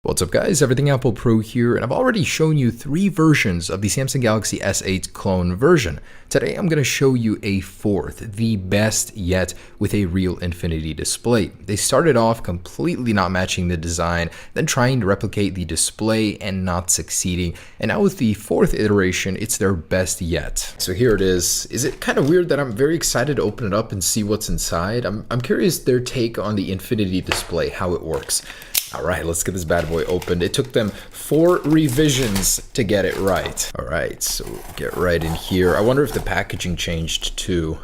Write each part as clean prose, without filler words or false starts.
What's up guys, Everything Apple Pro here, and I've already shown you 3 versions of the Samsung Galaxy S8 clone version. Today I'm going to show you a 4th, the best yet, with a real infinity display. They started off completely not matching the design, then trying to replicate the display and not succeeding, and now with the 4th iteration, it's their best yet. So here it is. Is it kind of weird that I'm very excited to open it up and see what's inside? I'm curious their take on the infinity display, how it works. All right, let's get this bad boy opened. It took them 4 revisions to get it right. All right, so get right in here. I wonder if the packaging changed too.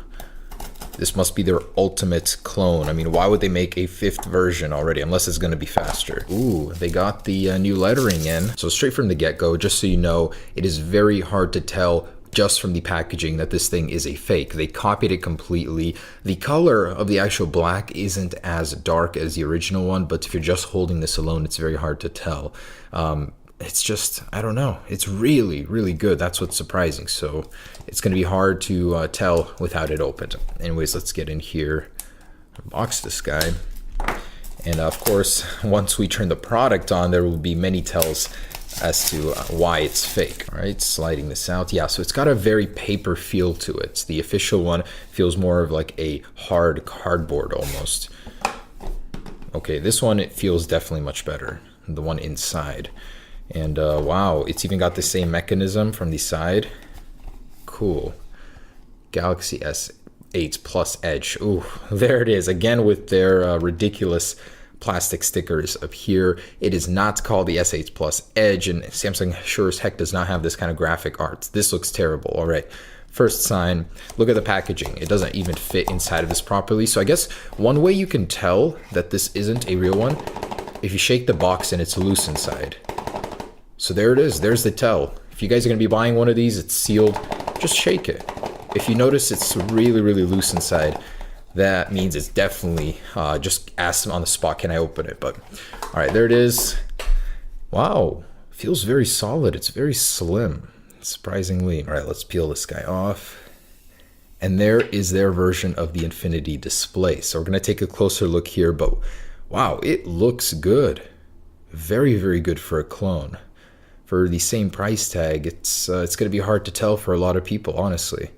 This must be their ultimate clone. I mean, why would they make a 5th version already, unless it's gonna be faster? Ooh, they got the new lettering in. So straight from the get-go, just so you know, it is very hard to tell just from the packaging that this thing is a fake. They copied it completely. The color of the actual black isn't as dark as the original one, but if you're just holding this alone, it's very hard to tell. It's just, I don't know. It's really, really good. That's what's surprising. So it's going to be hard to tell without it opened. Anyways, let's get in here, unbox this guy. And of course, once we turn the product on, there will be many tells as to why it's fake. All right, sliding this out. Yeah, so it's got a very paper feel to it. The official one feels more of like a hard cardboard almost. Okay, this one, it feels definitely much better than the one inside. And wow, it's even got the same mechanism from the side. Cool. Galaxy S8 Plus Edge. Ooh, there it is again with their ridiculous plastic stickers up here. It is not called the S8 Plus Edge, and Samsung sure as heck does not have this kind of graphic art. This looks terrible. All right, first sign, look at the packaging. It doesn't even fit inside of this properly. So I guess one way you can tell that this isn't a real one, if you shake the box and it's loose inside. So there it is, there's the tell. If you guys are gonna be buying one of these, it's sealed, just shake it. If you notice it's really, really loose inside, that means it's definitely, just ask them on the spot, can I open it? But, all right, there it is. Wow, feels very solid. It's very slim, surprisingly. All right, let's peel this guy off. And there is their version of the infinity display. So we're gonna take a closer look here, but wow, it looks good. Very, very good for a clone. For the same price tag, it's gonna be hard to tell for a lot of people, honestly.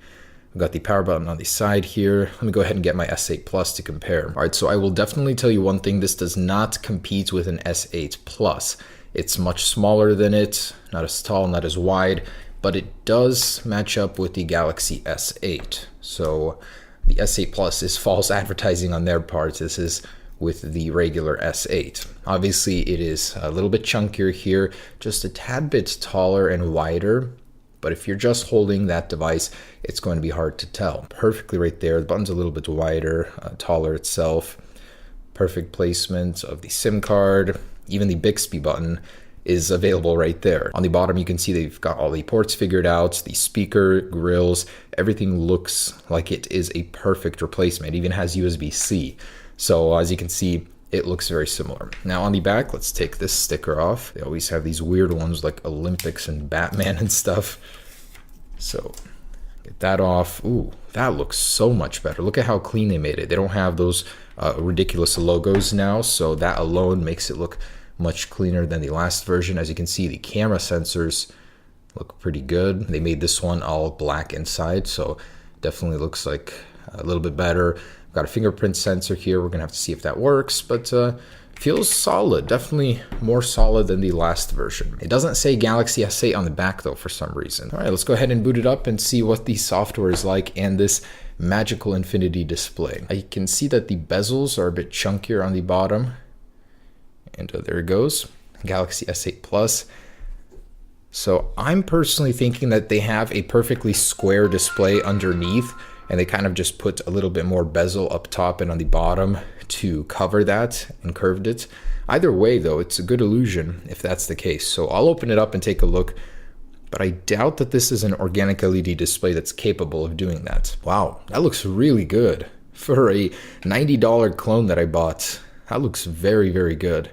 I've got the power button on the side here. Let me go ahead and get my S8 Plus to compare. All right, so I will definitely tell you one thing. This does not compete with an S8 Plus. It's much smaller than it, not as tall, not as wide, but it does match up with the Galaxy S8. So the S8 Plus is false advertising on their part. This is with the regular S8. Obviously, it is a little bit chunkier here, just a tad bit taller and wider. But if you're just holding that device, it's going to be hard to tell. Perfectly right there. The button's a little bit wider, taller itself. Perfect placement of the SIM card. Even the Bixby button is available right there. On the bottom, you can see they've got all the ports figured out, the speaker, grills, everything looks like it is a perfect replacement. It even has USB-C. So as you can see, it looks very similar. Now on the back, let's take this sticker off. They always have these weird ones like Olympics and Batman and stuff. So get that off. Ooh, that looks so much better. Look at how clean they made it. They don't have those ridiculous logos now, so that alone makes it look much cleaner than the last version. As you can see, the camera sensors look pretty good. They made this one all black inside, so definitely looks like a little bit better. Got a fingerprint sensor here. We're gonna have to see if that works, but feels solid. Definitely more solid than the last version. It doesn't say Galaxy S8 on the back though for some reason. All right, let's go ahead and boot it up and see what the software is like and this magical infinity display. I can see that the bezels are a bit chunkier on the bottom. And there it goes, Galaxy S8 Plus. So I'm personally thinking that they have a perfectly square display underneath, and they kind of just put a little bit more bezel up top and on the bottom to cover that and curved it. Either way though, it's a good illusion if that's the case. So I'll open it up and take a look, but I doubt that this is an organic LED display that's capable of doing that. Wow, that looks really good. For a $90 clone that I bought, that looks very, very good.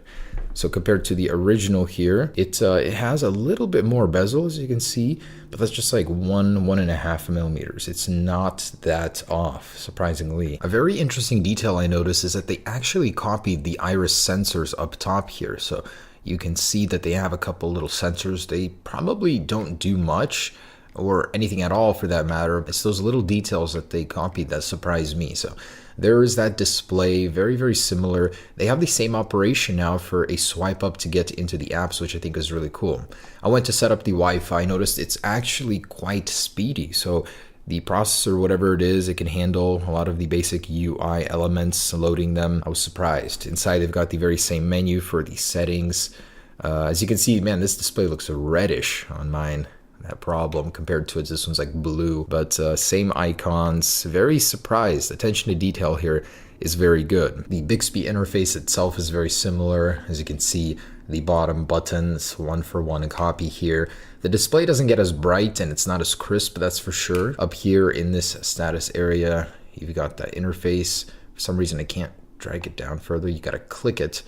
So compared to the original here, it has a little bit more bezel, as you can see, but that's just like 1.5 millimeters. It's not that off, surprisingly. A very interesting detail I noticed is that they actually copied the iris sensors up top here. So you can see that they have a couple little sensors. They probably don't do much or anything at all for that matter. It's those little details that they copied that surprised me. So there is that display, very, very similar. They have the same operation now for a swipe up to get into the apps, which I think is really cool. I went to set up the Wi-Fi, noticed it's actually quite speedy. So the processor, whatever it is, it can handle a lot of the basic UI elements, loading them. I was surprised. Inside, they've got the very same menu for the settings. As you can see, man, this display looks reddish on mine. That problem compared to it, this one's like blue, but same icons. Very surprised. Attention to detail here is very good. The Bixby interface itself is very similar. As you can see, the bottom buttons, one for one copy here. The display doesn't get as bright and it's not as crisp, that's for sure. Up here in this status area, you've got that interface. For some reason, I can't drag it down further. You gotta click it,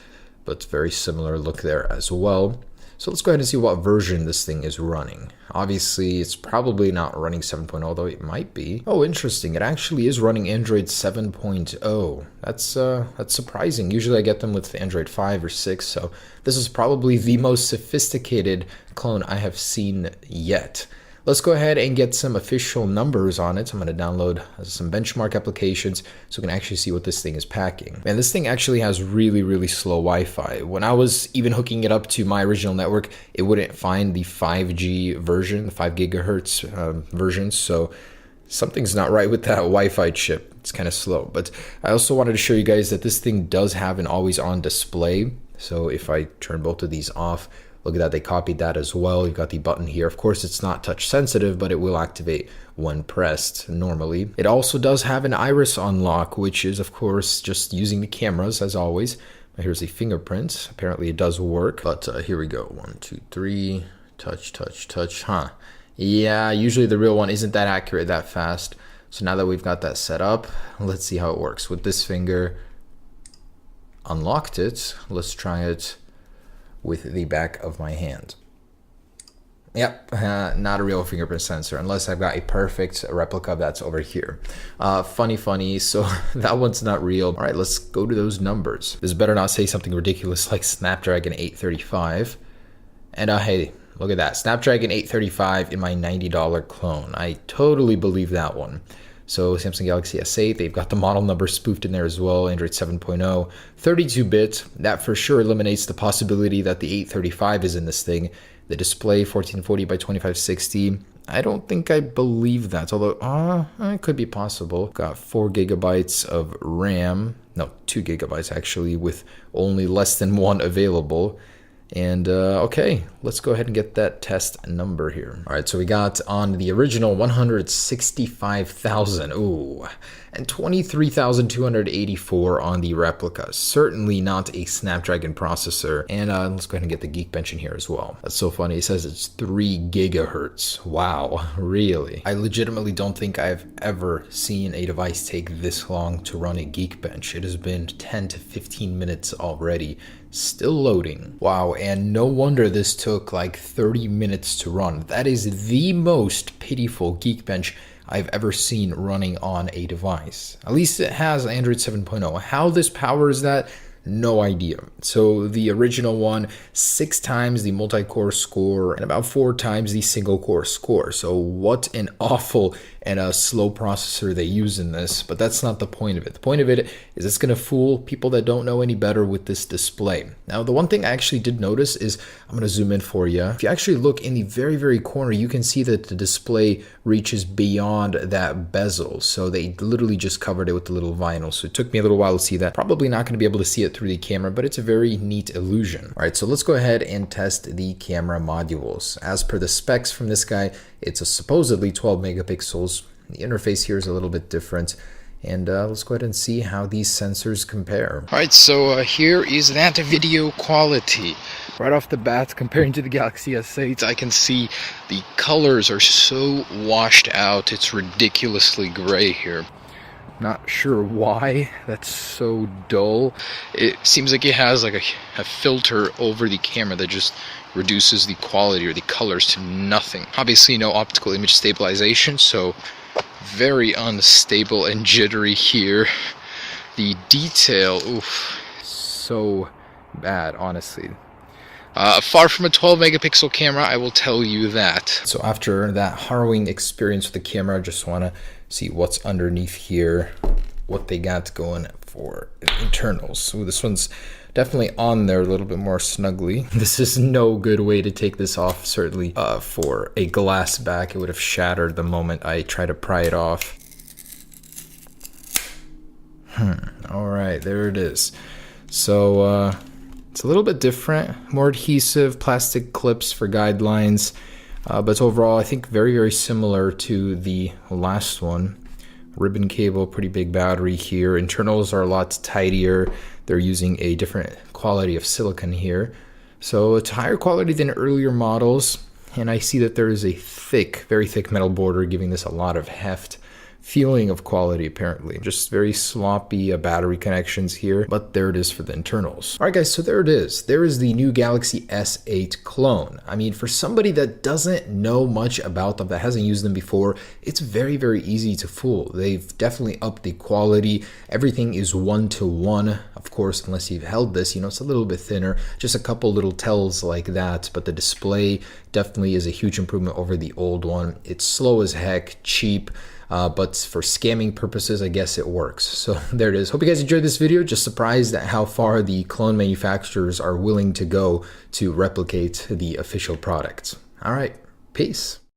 but it's very similar look there as well. So let's go ahead and see what version this thing is running. Obviously, it's probably not running 7.0, though it might be. Oh, interesting. It actually is running Android 7.0. That's surprising. Usually I get them with Android 5 or 6, so this is probably the most sophisticated clone I have seen yet. Let's go ahead and get some official numbers on it. I'm going to download some benchmark applications so we can actually see what this thing is packing. Man, this thing actually has really, really slow Wi-Fi. When I was even hooking it up to my original network, it wouldn't find the 5G version, the 5 gigahertz version. So something's not right with that Wi-Fi chip. It's kind of slow. But I also wanted to show you guys that this thing does have an always-on display. So if I turn both of these off, look at that, they copied that as well. You've got the button here. Of course, it's not touch sensitive, but it will activate when pressed normally. It also does have an iris unlock, which is, of course, just using the cameras as always. Here's the fingerprint. Apparently, it does work, but here we go. 1, 2, 3, touch, touch, touch. Yeah, usually the real one isn't that accurate that fast. So now that we've got that set up, let's see how it works. With this finger, unlocked it. Let's try it with the back of my hand. Yep, not a real fingerprint sensor unless I've got a perfect replica that's over here. Funny, so that one's not real. All right, let's go to those numbers. This better not say something ridiculous like Snapdragon 835. And hey, look at that, Snapdragon 835 in my $90 clone. I totally believe that one. So Samsung Galaxy S8, they've got the model number spoofed in there as well, Android 7.0, 32-bit. That for sure eliminates the possibility that the 835 is in this thing. The display, 1440 by 2560. I don't think I believe that, although it could be possible. Got 4 gigabytes of RAM. No, 2 gigabytes actually, with only less than 1 available. And okay, let's go ahead and get that test number here. All right, so we got on the original 165,000, ooh, and 23,284 on the replica. Certainly not a Snapdragon processor. And let's go ahead and get the Geekbench in here as well. That's so funny. It says it's 3 gigahertz. Wow, really? I legitimately don't think I've ever seen a device take this long to run a Geekbench. It has been 10 to 15 minutes already. Still loading. Wow, and no wonder this took like 30 minutes to run. That is the most pitiful Geekbench I've ever seen running on a device. At least it has Android 7.0. How this powers that, no idea. So the original one, 6 times the multi-core score and about 4 times the single core score. So what an awful and a slow processor they use in this, but that's not the point of it. The point of it is it's going to fool people that don't know any better with this display. Now, the one thing I actually did notice is, I'm going to zoom in for you. If you actually look in the very, very corner, you can see that the display reaches beyond that bezel. So they literally just covered it with the little vinyl. So it took me a little while to see that. Probably not going to be able to see it through the camera, but it's a very neat illusion. All right, so let's go ahead and test the camera modules. As per the specs from this guy, it's a supposedly 12 megapixels. The interface here is a little bit different. And let's go ahead and see how these sensors compare. All right, so here is that video quality. Right off the bat, comparing to the Galaxy S8, I can see the colors are so washed out. It's ridiculously gray here. Not sure why that's so dull. It seems like it has like a filter over the camera that just reduces the quality or the colors to nothing. Obviously no optical image stabilization, so very unstable and jittery here. The detail, oof, so bad, honestly. Far from a 12 megapixel camera, I will tell you that. So after that harrowing experience with the camera, I just want to see what's underneath here, what they got going for internals. So this one's definitely on there a little bit more snugly. This is no good way to take this off, certainly for a glass back. It would have shattered the moment I try to pry it off. All right, there it is. So it's a little bit different, more adhesive, plastic clips for guidelines, but overall I think very, very similar to the last one. Ribbon cable, pretty big battery here. Internals are a lot tidier. They're using a different quality of silicon here. So it's higher quality than earlier models, and I see that there is a thick, very thick metal border giving this a lot of heft. Feeling of quality, apparently. Just very sloppy battery connections here, but there it is for the internals. All right, guys, so there it is. There is the new Galaxy S8 clone. I mean, for somebody that doesn't know much about them, that hasn't used them before, it's very, very easy to fool. They've definitely upped the quality. Everything is 1-to-1. Of course, unless you've held this, you know, it's a little bit thinner. Just a couple little tells like that, but the display definitely is a huge improvement over the old one. It's slow as heck, cheap. But for scamming purposes, I guess it works. So there it is. Hope you guys enjoyed this video. Just surprised at how far the clone manufacturers are willing to go to replicate the official product. All right, peace.